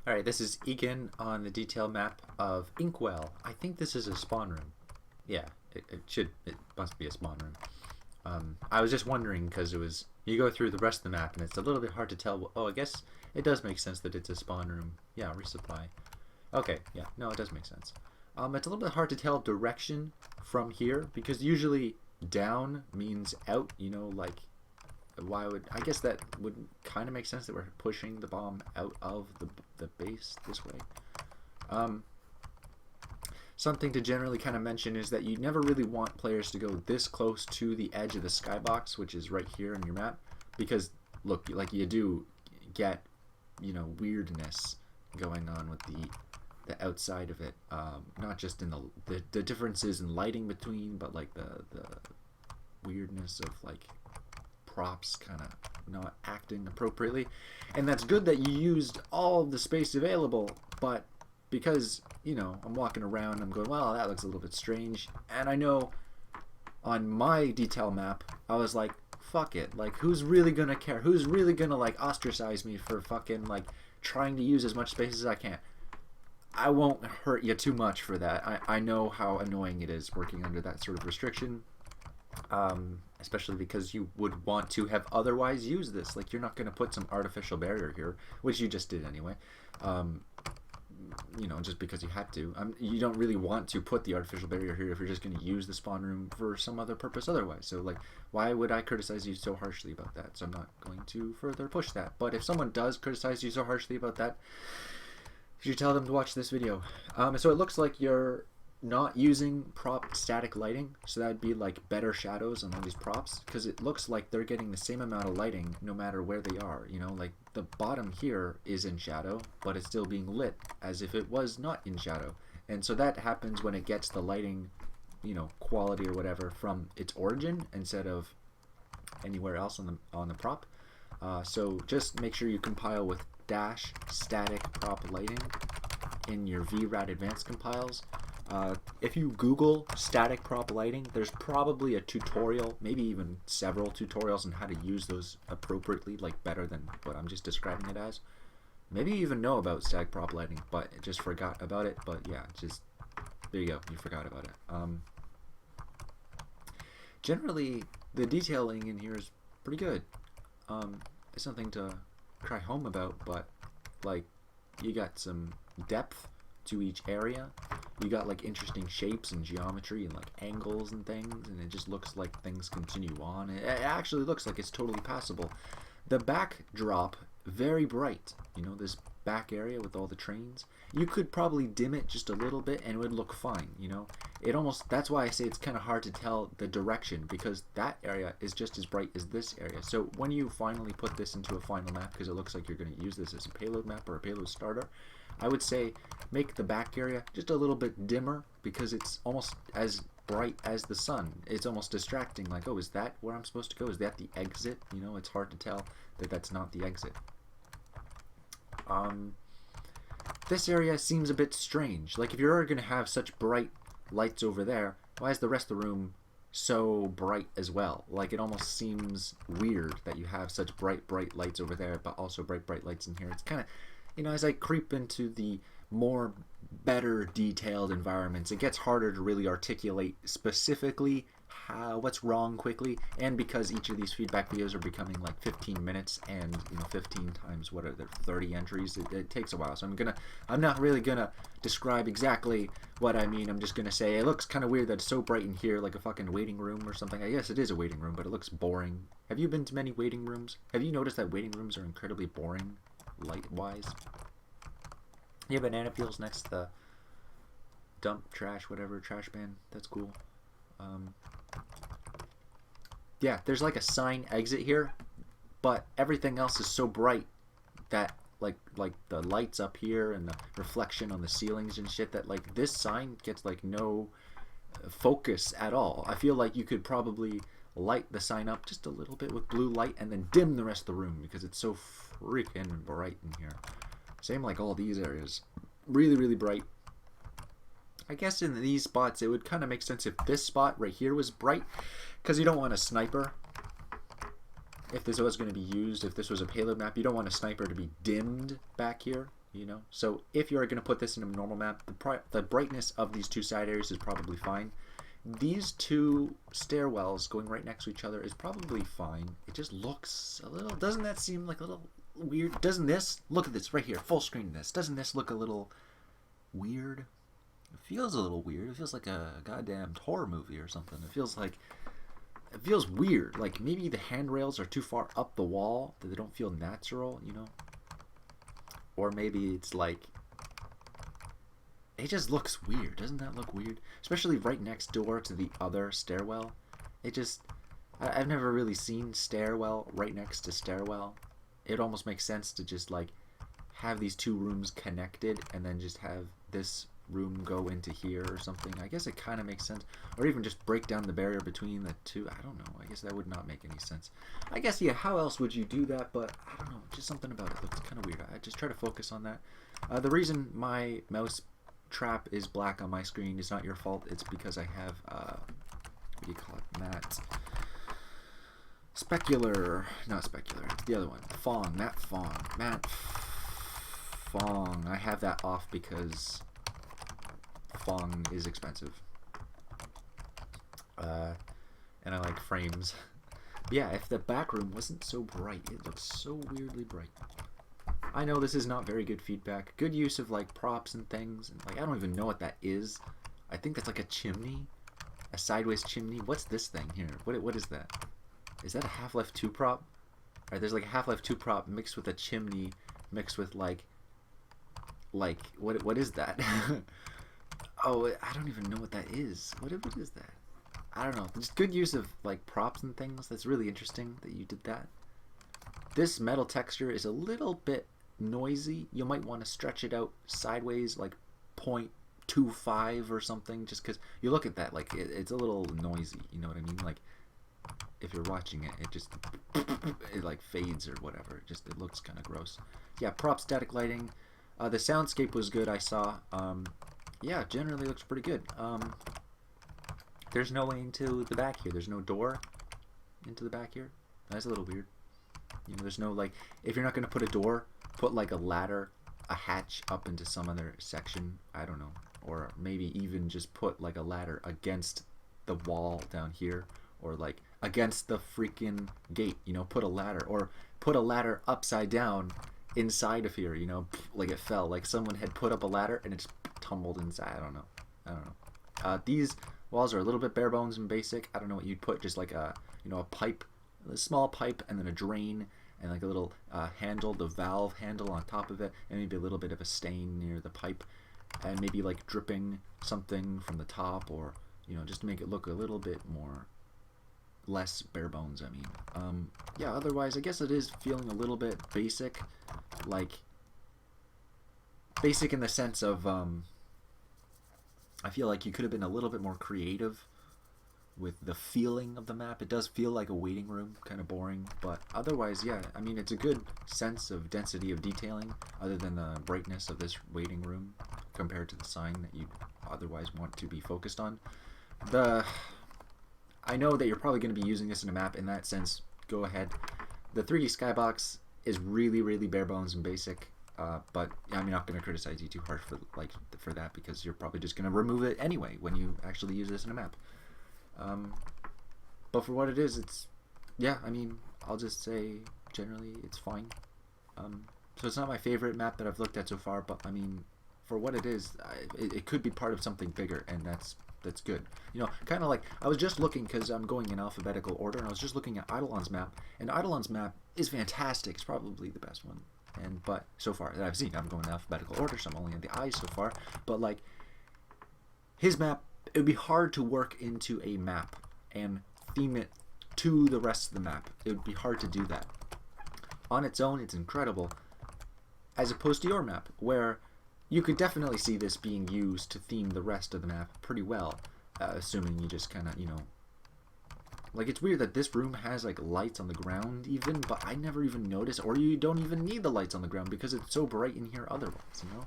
Alright, this is Egan on the detail map of Inkwell. I think this is a spawn room. Yeah, it must be a spawn room. I was just wondering because you go through the rest of the map and it's a little bit hard to tell. Oh, I guess it does make sense that it's a spawn room. Yeah, resupply. Okay, yeah, no, it does make sense. It's a little bit hard to tell direction from here because usually down means out, like why would I guess that would kind of make sense that we're pushing the bomb out of the base this way. Something to generally kind of mention is that you never really want players to go this close to the edge of the skybox, which is right here in your map, because look, like you do get weirdness going on with the outside of it, not just in the differences in lighting between, but like the weirdness of like props kind of not acting appropriately. And that's good that you used all of the space available, but because I'm walking around, I'm going, well, that looks a little bit strange, and I know on my detail map I was like, fuck it, like who's really gonna care, who's really gonna like ostracize me for fucking like trying to use as much space as I can. I won't hurt you too much for that. I know how annoying it is working under that sort of restriction. Especially because you would want to have otherwise used this. Like, you're not going to put some artificial barrier here, which you just did anyway. Just because you had to. You don't really want to put the artificial barrier here if you're just going to use the spawn room for some other purpose otherwise. So, like, why would I criticize you so harshly about that? So I'm not going to further push that. But if someone does criticize you so harshly about that, you should tell them to watch this video. So it looks like you're not using prop static lighting, so that'd be like better shadows on all these props, because it looks like they're getting the same amount of lighting no matter where they are. Like the bottom here is in shadow, but it's still being lit as if it was not in shadow. And so that happens when it gets the lighting quality or whatever from its origin instead of anywhere else on the prop. So just make sure you compile with dash static prop lighting in your VRAD advanced compiles. If you Google static prop lighting, there's probably a tutorial, maybe even several tutorials on how to use those appropriately, like better than what I'm just describing it as. Maybe you even know about static prop lighting, but just forgot about it. But yeah, just there you go, you forgot about it. Generally, the detailing in here is pretty good. It's nothing to cry home about, but like you got some depth to each area. You got like interesting shapes and geometry and like angles and things, and it just looks like things continue on. It actually looks like it's totally passable. The backdrop, very bright. This back area with all the trains. You could probably dim it just a little bit and it would look fine. It almost, that's why I say it's kind of hard to tell the direction, because that area is just as bright as this area. So when you finally put this into a final map, because it looks like you're going to use this as a payload map or a payload starter, I would say make the back area just a little bit dimmer, because it's almost as bright as the sun. It's almost distracting, like, oh, is that where I'm supposed to go? Is that the exit? It's hard to tell that that's not the exit. This area seems a bit strange. Like, if you're going to have such bright lights over there, why is the rest of the room so bright as well? Like, it almost seems weird that you have such bright lights over there, but also bright lights in here. It's kind of, as I creep into the more better detailed environments, it gets harder to really articulate specifically what's wrong quickly. And because each of these feedback videos are becoming like 15 minutes and 15 times what are there, 30 entries, it takes a while. So I'm not really gonna describe exactly what I mean. I'm just gonna say it looks kind of weird that it's so bright in here, like a fucking waiting room or something. I guess it is a waiting room, but it looks boring. Have you been to many waiting rooms? Have you noticed that waiting rooms are incredibly boring light-wise? Yeah, banana peels next to the dump trash, whatever, trash bin. That's cool. Yeah, there's like a sign exit here, but everything else is so bright that like the lights up here and the reflection on the ceilings and shit, that like this sign gets like no focus at all. I feel like you could probably light the sign up just a little bit with blue light and then dim the rest of the room because it's so freaking bright in here. Same like all these areas. Really bright. I guess in these spots it would kind of make sense if this spot right here was bright, because you don't want a sniper. If this was going to be used, if this was a payload map, you don't want a sniper to be dimmed back here. you know. So if you're going to put this in a normal map, the brightness of these two side areas is probably fine. These two stairwells going right next to each other is probably fine. It just looks a little, doesn't that seem like a little weird? Doesn't this, look at this right here, full screen this, doesn't this look a little weird? It feels a little weird. It feels like a goddamn horror movie or something. It feels weird. Like maybe the handrails are too far up the wall that they don't feel natural, you know? Or maybe it's like, it just looks weird. Doesn't that look weird? Especially right next door to the other stairwell. It just, I've never really seen stairwell right next to stairwell. It almost makes sense to just like have these two rooms connected and then just have this room go into here or something. I guess it kind of makes sense. Or even just break down the barrier between the two. I don't know. I guess that would not make any sense. I guess, yeah, how else would you do that? But I don't know. Just something about it looks kind of weird. I just try to focus on that. The reason my mouse trap is black on my screen is not your fault. It's because I have, what do you call it? Not specular. It's the other one. Matte Fong. I have that off because Fong is expensive. And I like frames. But yeah, if the back room wasn't so bright, it looks so weirdly bright. I know this is not very good feedback. Good use of like props and things. And, like, I don't even know what that is. I think that's like a chimney. A sideways chimney. What's this thing here? What is that? Is that a Half-Life 2 prop? Alright, there's like a Half-Life 2 prop mixed with a chimney, mixed with like what is that? Oh, I don't even know what that is. What is that? I don't know. Just good use of like props and things. That's really interesting that you did that. This metal texture is a little bit noisy. You might want to stretch it out sideways like 0.25 or something, just because you look at that, like it's a little noisy, you know what I mean? Like if you're watching it, it just it like fades or whatever. It looks kind of gross. Yeah, prop static lighting. The soundscape was good, I saw. Yeah, generally looks pretty good. There's no way into the back here. There's no door into the back here. That's a little weird. You know, there's no, like, if you're not going to put a door, put like a ladder, a hatch up into some other section. I don't know. Or maybe even just put like a ladder against the wall down here, or like against the freaking gate, you know, put a ladder, or put a ladder upside down inside of here, you know, like it fell, like someone had put up a ladder and it just tumbled inside. I don't know. These walls are a little bit bare bones and basic. I don't know what you'd put, just like a, you know, a pipe, a small pipe, and then a drain, and like a little handle, the valve handle on top of it, and maybe a little bit of a stain near the pipe, and maybe like dripping something from the top, or, you know, just to make it look a little bit more, less bare bones, I mean. Yeah, otherwise, I guess it is feeling a little bit basic, like, basic in the sense of, I feel like you could have been a little bit more creative with the feeling of the map. It does feel like a waiting room, kind of boring, but otherwise, yeah, I mean, it's a good sense of density of detailing, other than the brightness of this waiting room compared to the sign that you otherwise want to be focused on. I know that you're probably going to be using this in a map. In that sense, go ahead. The 3D skybox is really, really bare bones and basic, but I'm not going to criticize you too hard for that, because you're probably just going to remove it anyway when you actually use this in a map. But for what it is, it's, yeah, I mean, I'll just say generally it's fine. So it's not my favorite map that I've looked at so far, but I mean, for what it is, it could be part of something bigger, and that's good. You know, kind of like, I was just looking, because I'm going in alphabetical order, and I was just looking at Eidolon's map, and Eidolon's map is fantastic. It's probably the best one, but so far that I've seen. I'm going in alphabetical order, so I'm only on the eyes so far, but like, his map, it would be hard to work into a map and theme it to the rest of the map. It would be hard to do that. On its own, it's incredible, as opposed to your map, where you could definitely see this being used to theme the rest of the map pretty well, assuming you just kind of, you know, like, it's weird that this room has like lights on the ground even, but I never even noticed, or you don't even need the lights on the ground because it's so bright in here otherwise, you know?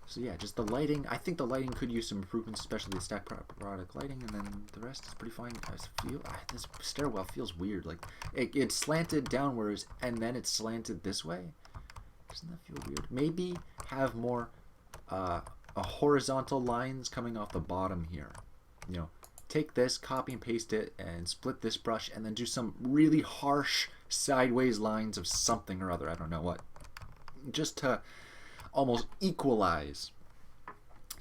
So yeah, just the lighting. I think the lighting could use some improvements, especially the stack product lighting, and then the rest is pretty fine. I feel this stairwell feels weird. Like it's slanted downwards and then it's slanted this way. Doesn't that feel weird? Maybe have more a horizontal lines coming off the bottom here. You know, take this, copy and paste it, and split this brush, and then do some really harsh sideways lines of something or other. I don't know what. Just to almost equalize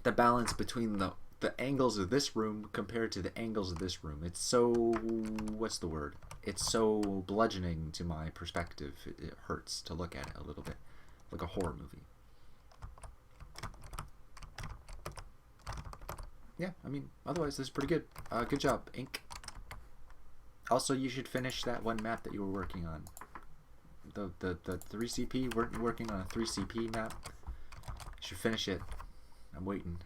the balance between the angles of this room compared to the angles of this room. It's so, what's the word? It's so bludgeoning to my perspective. It hurts to look at it a little bit, like a horror movie. Yeah, I mean, otherwise this is pretty good. Good job, Ink. Also, you should finish that one map that you were working on. The 3CP, weren't you working on a 3CP map? You should finish it. I'm waiting.